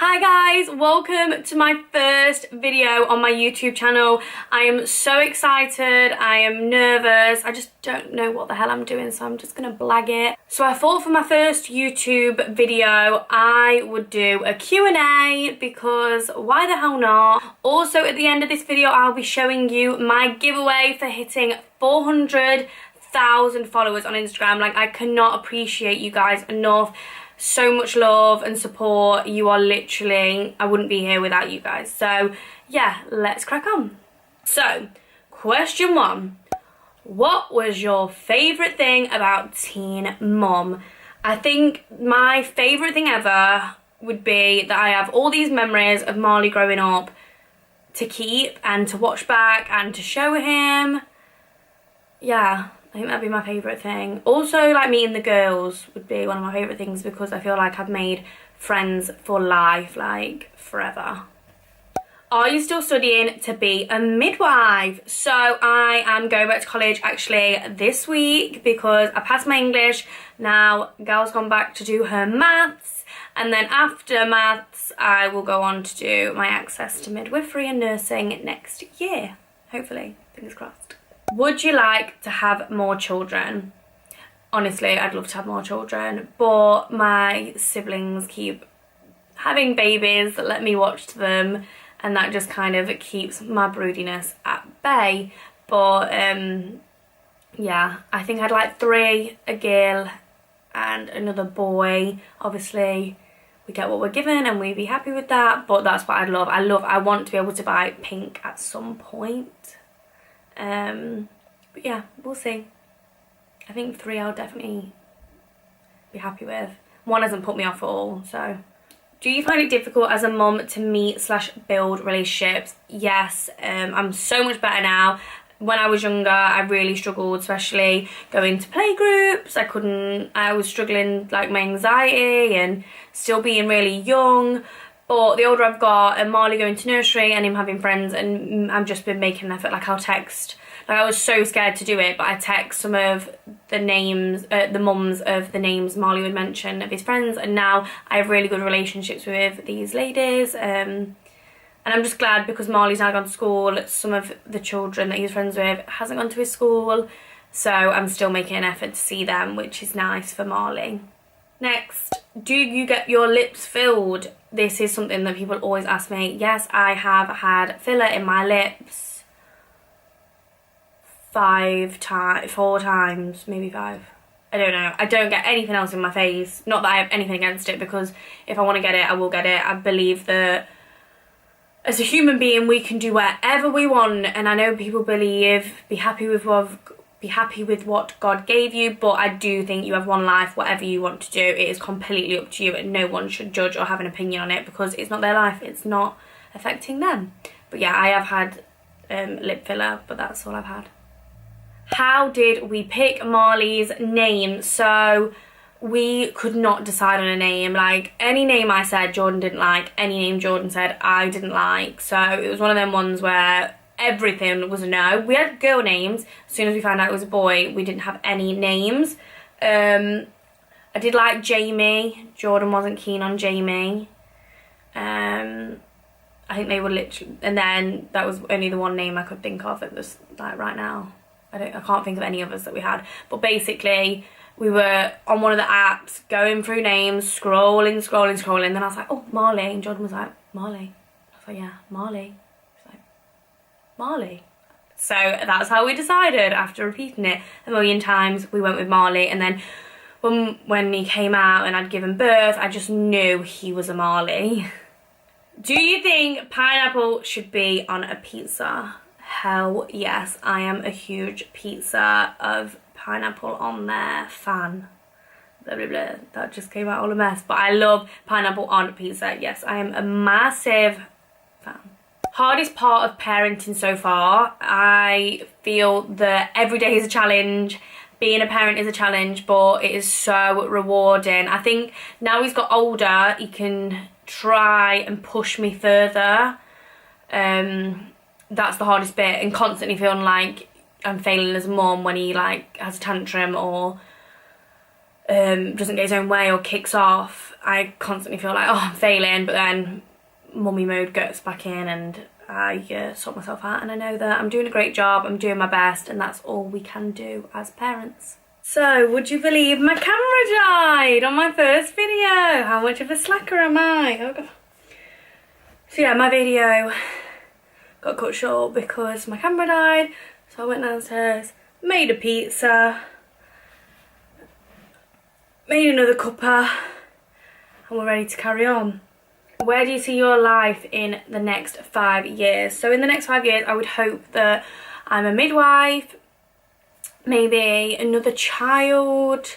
Hi guys, welcome to my first video on my YouTube channel. I am so excited, I am nervous, I just don't know what the hell I'm doing, so I'm just gonna blag it. So I thought for my first YouTube video I would do a Q&A because why the hell not? Also at the end of this video I'll be showing you my giveaway for hitting 400,000 followers on Instagram. Like, I cannot appreciate you guys enough. So much love and support. You are literally, I wouldn't be here without you guys. So yeah, let's crack on. So question 1, what was your favourite thing about Teen Mum? I think my favourite thing ever would be that I have all these memories of Marley growing up to keep and to watch back and to show him. Yeah, I think that'd be my favourite thing. Also, like, meeting the girls would be one of my favourite things because I feel like I've made friends for life, like forever. Are you still studying to be a midwife? So I am going back to college actually this week because I passed my English. Now Gal's gone back to do her maths, and then after maths I will go on to do my access to midwifery and nursing next year, hopefully, fingers crossed. Would you like to have more children? Honestly, I'd love to have more children, but my siblings keep having babies that let me watch them, and that just kind of keeps my broodiness at bay. But yeah, I think I'd like 3, a girl and another boy. Obviously we get what we're given and we'd be happy with that, but that's what I'd love. I want to be able to buy pink at some point. But yeah, we'll see. I think 3 I'll definitely be happy with. 1 hasn't put me off at all, so. Do you find it difficult as a mum to meet/build relationships? Yes, I'm so much better now. When I was younger, I really struggled, especially going to playgroups. I was struggling, like, my anxiety and still being really young. But the older I've got, and Marley going to nursery and him having friends, and I've just been making an effort. Like, I'll text, like, I was so scared to do it, but I text some of the names, the mums of the names Marley would mention of his friends, and now I have really good relationships with these ladies. And I'm just glad because Marley's now gone to school. Some of the children that he's friends with hasn't gone to his school, so I'm still making an effort to see them, which is nice for Marley. Next, do you get your lips filled? This is something that people always ask me. Yes, I have had filler in my lips 4 times, maybe 5. I don't know. I don't get anything else in my face. Not that I have anything against it, because if I want to get it, I will get it. I believe that as a human being, we can do whatever we want, and I know people believe be happy with what God gave you, but I do think you have one life. Whatever you want to do, it is completely up to you, and no one should judge or have an opinion on it because it's not their life, it's not affecting them. But yeah, I have had lip filler, but that's all I've had. How did we pick Marley's name? So we could not decide on a name. Like, any name I said Jordan didn't like, any name Jordan said I didn't like, so it was one of them ones where everything was a no. We had girl names. As soon as we found out it was a boy, we didn't have any names. I did like Jamie. Jordan wasn't keen on Jamie. I think they were literally, and then that was only the one name I could think of at this, like, right now. I can't think of any others that we had. But basically, we were on one of the apps going through names, scrolling. Then I was like, oh, Marley, and Jordan was like, Marley. I was like, yeah, Marley. Marley. So that's how we decided. After repeating it a million times, we went with Marley. And then when he came out and I'd given birth, I just knew he was a Marley. Do you think pineapple should be on a pizza? Hell yes, I am a huge pizza of pineapple on there fan. Blah blah blah, that just came out all a mess, but I love pineapple on pizza. Yes, I am a massive fan. Hardest part of parenting so far? I feel that every day is a challenge. Being a parent is a challenge, but it is so rewarding. I think now he's got older, he can try and push me further. That's the hardest bit, and constantly feeling like I'm failing as a mum when he, like, has a tantrum or doesn't get his own way or kicks off, I constantly feel like, oh, I'm failing, but then mummy mode gets back in and I sort myself out, and I know that I'm doing a great job, I'm doing my best, and that's all we can do as parents. So, would you believe my camera died on my first video? How much of a slacker am I? Oh God. So yeah, my video got cut short because my camera died, so I went downstairs, made a pizza, made another cuppa, and we're ready to carry on. Where do you see your life in the next 5 years? So in the next 5 years, I would hope that I'm a midwife, maybe another child,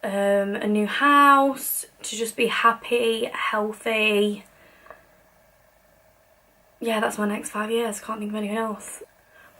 a new house, to just be happy, healthy. Yeah, that's my next 5 years. Can't think of anything else.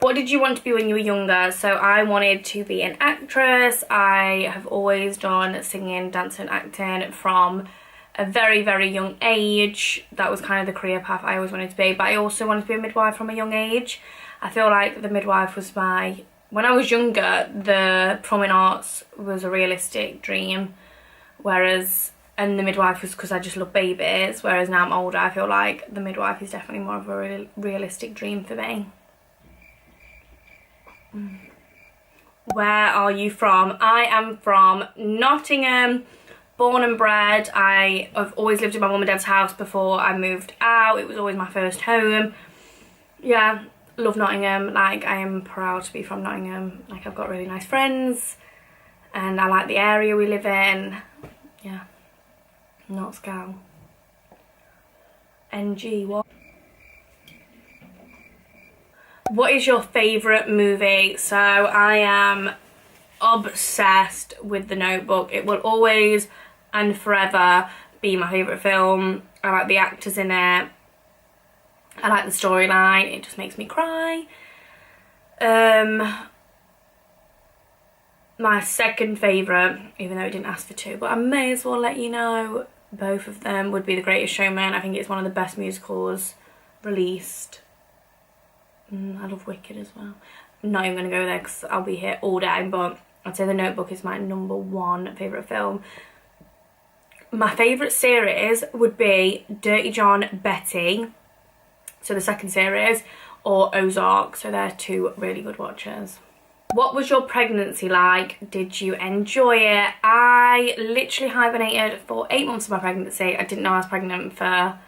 What did you want to be when you were younger? So I wanted to be an actress. I have always done singing, dancing, acting from a very, very young age. That was kind of the career path I always wanted to be. But I also wanted to be a midwife from a young age. I feel like the midwife was my... When I was younger, the performing arts was a realistic dream. And the midwife was because I just love babies. Whereas now I'm older, I feel like the midwife is definitely more of a realistic dream for me. Where are you from? I am from Nottingham, born and bred. I've always lived in my mum and dad's house before I moved out. It was always my first home. Yeah, love Nottingham. Like, I am proud to be from Nottingham. Like, I've got really nice friends and I like the area we live in. Yeah, not Scowl. NG, what? What is your favourite movie? So I am obsessed with The Notebook. It will always and forever be my favourite film. I like the actors in it. I like the storyline. It just makes me cry. My second favourite, even though it didn't ask for two, but I may as well let you know, both of them would be The Greatest Showman. I think it's one of the best musicals released. I love Wicked as well. I'm not even going to go there because I'll be here all day, but I'd say The Notebook is my #1 favourite film. My favourite series would be Dirty John, Betty, so the second series, or Ozark, so they're two really good watches. What was your pregnancy like? Did you enjoy it? I literally hibernated for 8 months of my pregnancy. I didn't know I was pregnant for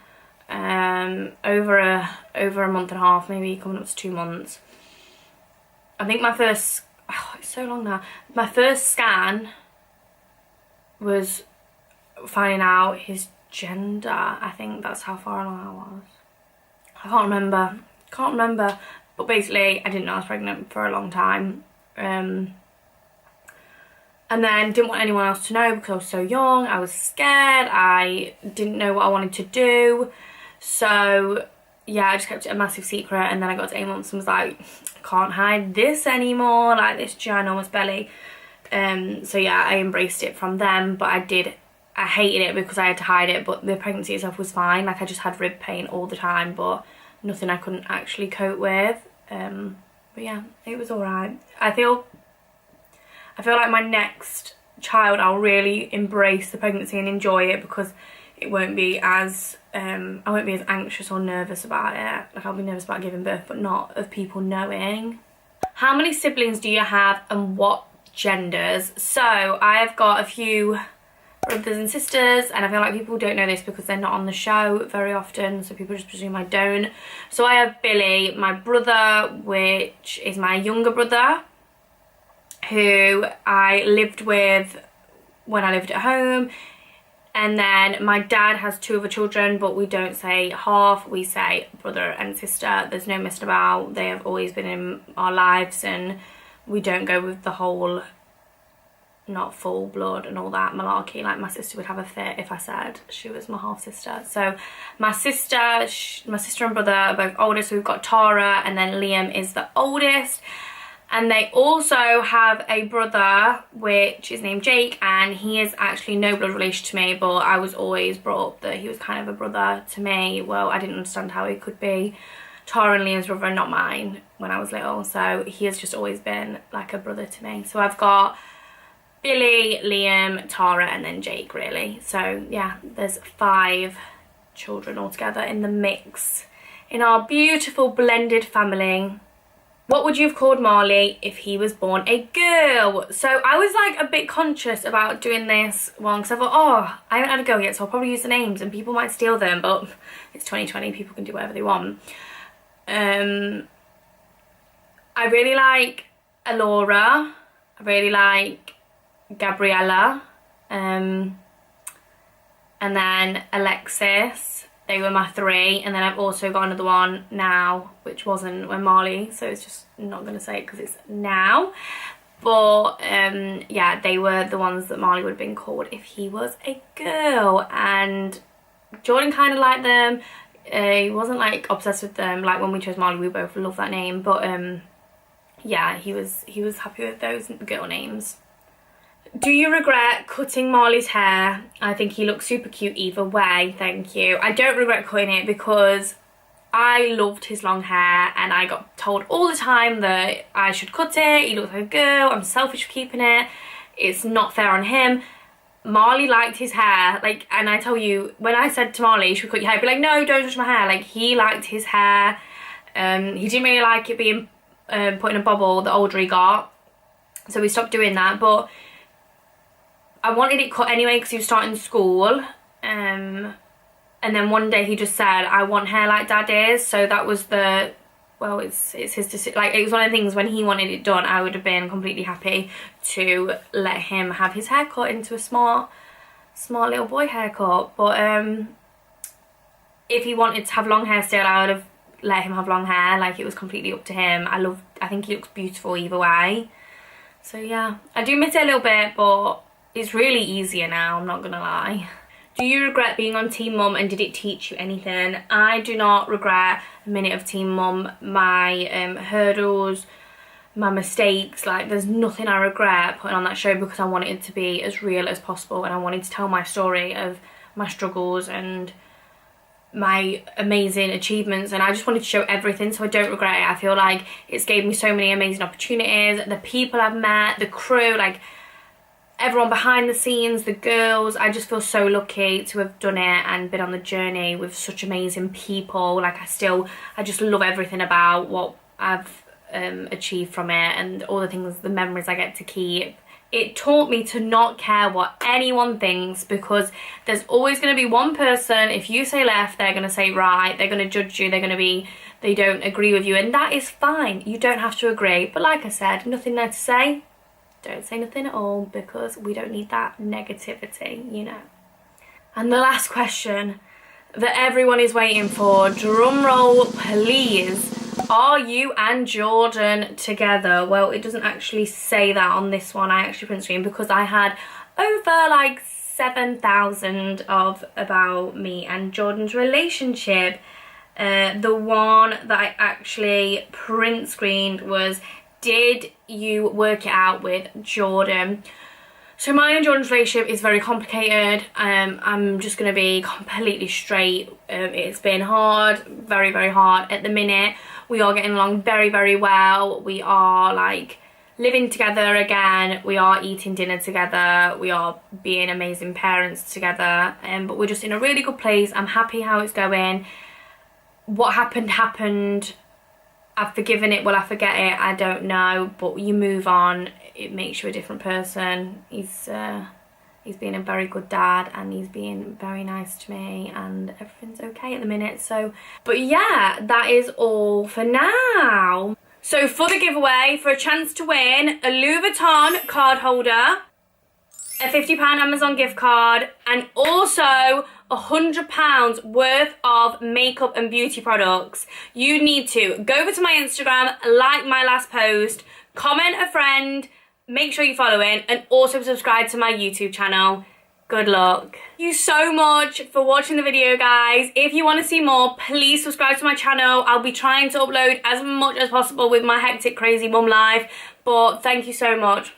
over a month and a half, maybe coming up to 2 months. I think my first, it's so long now, my first scan was finding out his gender. I think that's how far along I was. I can't remember, but basically I didn't know I was pregnant for a long time, and then didn't want anyone else to know because I was so young. I was scared, I didn't know what I wanted to do. So yeah, I just kept it a massive secret, and then I got to 8 months and was like, I can't hide this anymore, like this ginormous belly. So yeah, I embraced it from them, but I hated it because I had to hide it, but the pregnancy itself was fine. Like, I just had rib pain all the time, but nothing I couldn't actually cope with. But yeah, it was alright. I feel like my next child, I'll really embrace the pregnancy and enjoy it, because it won't be as I won't be as anxious or nervous about it. Like, I'll be nervous about giving birth, but not of people knowing. How many siblings do you have and what genders? So I have got a few brothers and sisters, and I feel like people don't know this because they're not on the show very often, so people just presume I don't. So I have Billy, my brother, which is my younger brother, who I lived with when I lived at home. And then my dad has 2 other children, but we don't say half, we say brother and sister. There's no messing about. They have always been in our lives, and we don't go with the whole not full blood and all that malarkey. Like, my sister would have a fit if I said she was my half sister. So my sister and brother are both older, so we've got Tara, and then Liam is the oldest. And they also have a brother, which is named Jake, and he is actually no blood relation to me, but I was always brought up that he was kind of a brother to me. Well, I didn't understand how he could be Tara and Liam's brother and not mine when I was little, so he has just always been like a brother to me. So I've got Billy, Liam, Tara, and then Jake, really. So yeah, there's 5 children altogether in the mix in our beautiful blended family. What would you have called Marley if he was born a girl? So I was like a bit conscious about doing this one because I thought, oh, I haven't had a go yet, so I'll probably use the names and people might steal them, but it's 2020, people can do whatever they want. I really like Alora, I really like Gabriella, and then Alexis. They were my 3, and then I've also got another one now, which wasn't when Marley, so it's just not going to say it because it's now. But yeah, they were the ones that Marley would have been called if he was a girl. And Jordan kind of liked them. He wasn't like obsessed with them. Like when we chose Marley, we both loved that name. But yeah, he was happy with those girl names. Do you regret cutting Marley's hair? I think he looks super cute either way, thank you. I don't regret cutting it because I loved his long hair and I got told all the time that I should cut it. He looks like a girl, I'm selfish for keeping it. It's not fair on him. Marley liked his hair, like, and I tell you, when I said to Marley, you should cut your hair, he'd be like, no, don't touch my hair. Like, he liked his hair. He didn't really like it being put in a bobble the older he got. So we stopped doing that, but I wanted it cut anyway because he was starting school, and then one day he just said, I want hair like Dad is. So that was the, well, it's his decision. Like, it was one of the things when he wanted it done, I would have been completely happy to let him have his hair cut into a smart little boy haircut. But if he wanted to have long hair still, I would have let him have long hair. Like, it was completely up to him. I think he looks beautiful either way. So yeah, I do miss it a little bit, but it's really easier now, I'm not gonna lie. Do you regret being on Teen Mum and did it teach you anything? I do not regret a minute of Teen Mum. My hurdles, my mistakes, like there's nothing I regret putting on that show because I wanted it to be as real as possible and I wanted to tell my story of my struggles and my amazing achievements, and I just wanted to show everything, so I don't regret it. I feel like it's gave me so many amazing opportunities, the people I've met, the crew, like everyone behind the scenes, the girls. I just feel so lucky to have done it and been on the journey with such amazing people. Like I just love everything about what I've achieved from it and all the things, the memories I get to keep. It taught me to not care what anyone thinks because there's always going to be one person, if you say left, they're going to say right, they're going to judge you, they don't agree with you, and that is fine. You don't have to agree. But like I said, nothing there to say. Don't say nothing at all because we don't need that negativity, you know. And the last question that everyone is waiting for, drum roll please. Are you and Jordan together? Well, it doesn't actually say that on this one. I actually print screen because I had over like 7,000 of about me and Jordan's relationship. The one that I actually print screened was, did you work it out with Jordan? So my and Jordan's relationship is very complicated. I'm just going to be completely straight. It's been hard, very, very hard at the minute. We are getting along very, very well. We are like living together again. We are eating dinner together. We are being amazing parents together. But we're just in a really good place. I'm happy how it's going. What happened, happened. I've forgiven it, will I forget it? I don't know, but you move on. It makes you a different person. He's been a very good dad and he's been very nice to me and everything's okay at the minute. So, but yeah, that is all for now. So for the giveaway, for a chance to win a Louis Vuitton card holder, a £50 Amazon gift card, and also £100 worth of makeup and beauty products, you need to go over to my Instagram, like my last post, comment a friend, make sure you follow it, and also subscribe to my YouTube channel. Good luck. Thank you so much for watching the video, guys. If you want to see more, please subscribe to my channel. I'll be trying to upload as much as possible with my hectic, crazy mum life, but thank you so much.